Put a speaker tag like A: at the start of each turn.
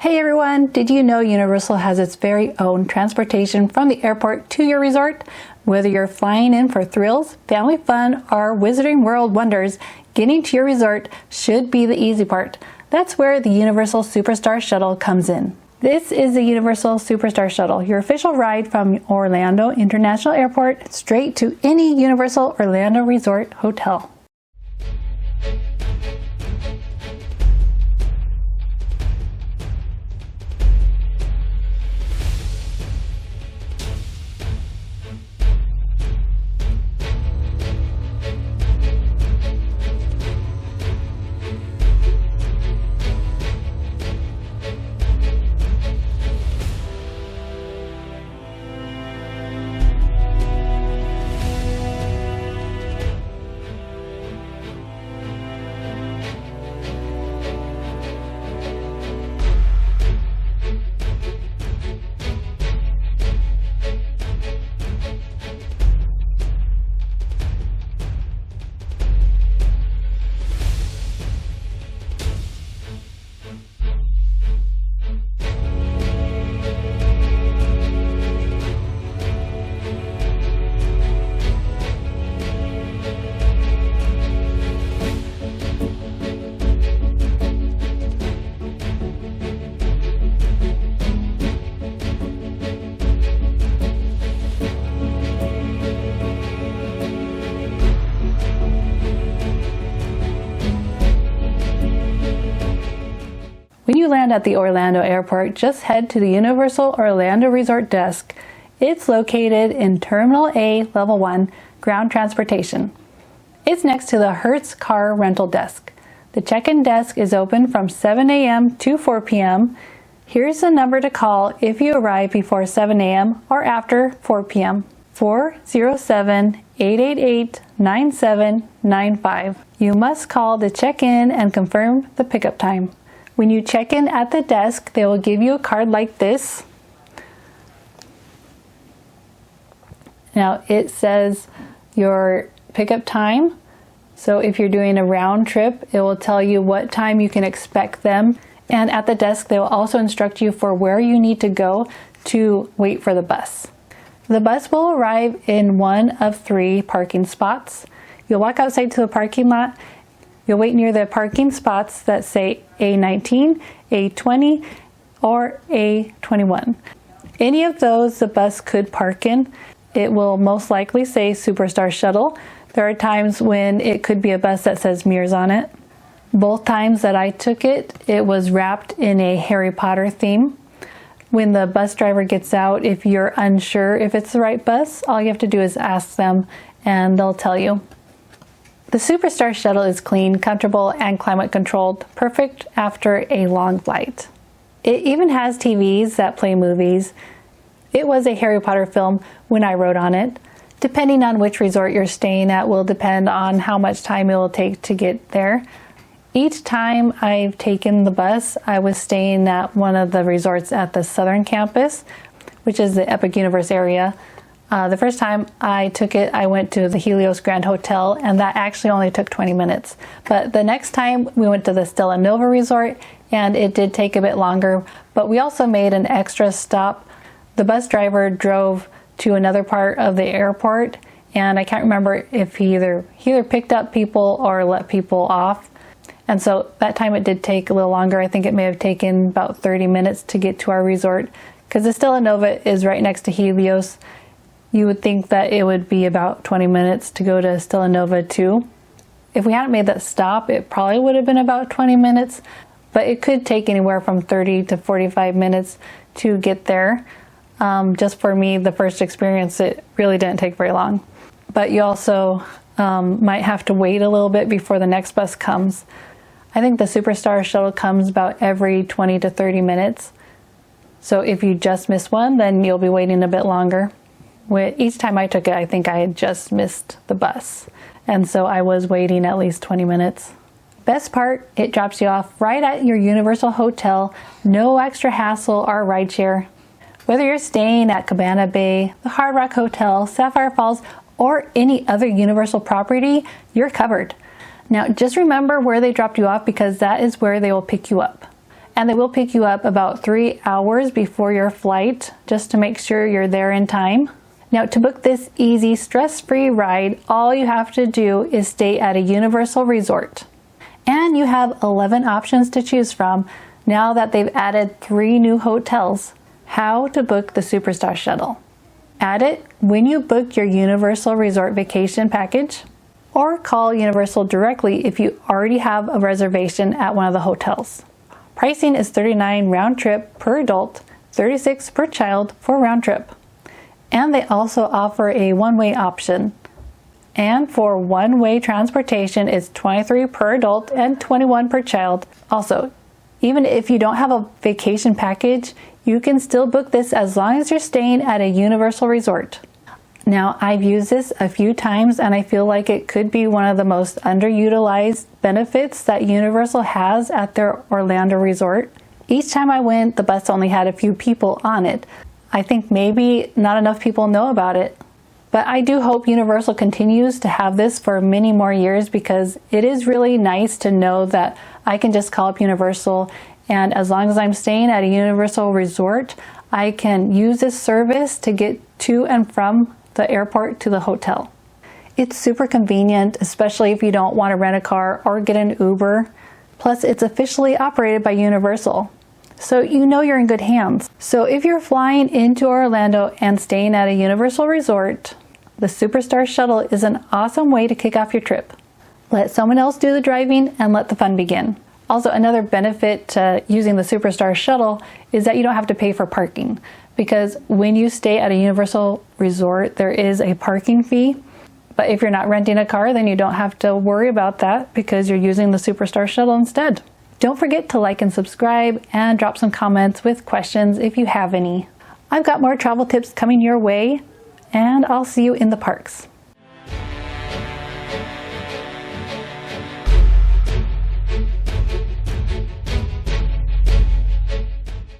A: Hey everyone, did you know Universal has its very own transportation from the airport to your resort? Whether you're flying in for thrills, family fun, or Wizarding World wonders, getting to your resort should be the easy part. That's where the Universal Superstar Shuttle comes in. This is the Universal Superstar Shuttle, your official ride from Orlando International Airport straight to any Universal Orlando Resort hotel. When you land at the Orlando airport, just head to the Universal Orlando Resort desk. It's located in Terminal A, Level 1, Ground Transportation. It's next to the Hertz Car Rental Desk. The check-in desk is open from 7 a.m. to 4 p.m. Here's the number to call if you arrive before 7 a.m. or after 4 p.m. 407-888-9795. You must call the check-in and confirm the pickup time. When you check in at the desk, they will give you a card like this. Now it says your pickup time. So if you're doing a round trip, it will tell you what time you can expect them. And at the desk, they will also instruct you for where you need to go to wait for the bus. The bus will arrive in one of 3 parking spots. You'll walk outside to the parking lot. You'll wait near the parking spots that say A19, A20, or A21. Any of those the bus could park in. It will most likely say Superstar Shuttle. There are times when it could be a bus that says Mears on it. Both times that I took it, it was wrapped in a Harry Potter theme. When the bus driver gets out, if you're unsure if it's the right bus, all you have to do is ask them and they'll tell you. The Superstar Shuttle is clean, comfortable, and climate controlled, perfect after a long flight. It even has TVs that play movies. It was a Harry Potter film when I rode on it. Depending on which resort you're staying at will depend on how much time it will take to get there. Each time I've taken the bus, I was staying at one of the resorts at the southern campus, which is the Epic Universe area. The first time I took it, I went to the Helios Grand Hotel, and that actually only took 20 minutes. But the next time we went to the Stella Nova Resort, and it did take a bit longer, but we also made an extra stop. The bus driver drove to another part of the airport, and I can't remember if he either picked up people or let people off. And so that time it did take a little longer. I think it may have taken about 30 minutes to get to our resort, because the Stella Nova is right next to Helios. You would think that it would be about 20 minutes to go to Stella Nova too. If we hadn't made that stop, it probably would have been about 20 minutes, but it could take anywhere from 30 to 45 minutes to get there. Just for me, the first experience, it really didn't take very long. But you also might have to wait a little bit before the next bus comes. I think the Superstar Shuttle comes about every 20 to 30 minutes. So if you just miss one, then you'll be waiting a bit longer. Each time I took it, I think I had just missed the bus. And so I was waiting at least 20 minutes. Best part, it drops you off right at your Universal Hotel. No extra hassle or rideshare. Whether you're staying at Cabana Bay, the Hard Rock Hotel, Sapphire Falls, or any other Universal property, you're covered. Now just remember where they dropped you off, because that is where they will pick you up. and they will pick you up about 3 hours before your flight just to make sure you're there in time. Now, to book this easy, stress-free ride, all you have to do is stay at a Universal resort. And you have 11 options to choose from now that they've added 3 new hotels. How to book the Superstar Shuttle. Add it when you book your Universal Resort vacation package, or call Universal directly if you already have a reservation at one of the hotels. Pricing is $39 round trip per adult, $36 per child for round trip. And they also offer a one-way option. And for one-way transportation, it's $23 per adult and $21 per child. Also, even if you don't have a vacation package, you can still book this as long as you're staying at a Universal resort. Now, I've used this a few times and I feel like it could be one of the most underutilized benefits that Universal has at their Orlando resort. Each time I went, the bus only had a few people on it. I think maybe not enough people know about it. But I do hope Universal continues to have this for many more years, because it is really nice to know that I can just call up Universal, and as long as I'm staying at a Universal resort, I can use this service to get to and from the airport to the hotel. It's super convenient, especially if you don't want to rent a car or get an Uber. Plus, it's officially operated by Universal, so you know you're in good hands. So if you're flying into Orlando and staying at a Universal resort, the Superstar Shuttle is an awesome way to kick off your trip. Let someone else do the driving and let the fun begin. Also, another benefit to using the Superstar Shuttle is that you don't have to pay for parking, because when you stay at a Universal resort, there is a parking fee. But if you're not renting a car, then you don't have to worry about that because you're using the Superstar Shuttle instead. Don't forget to like and subscribe and drop some comments with questions if you have any. I've got more travel tips coming your way, and I'll see you in the parks.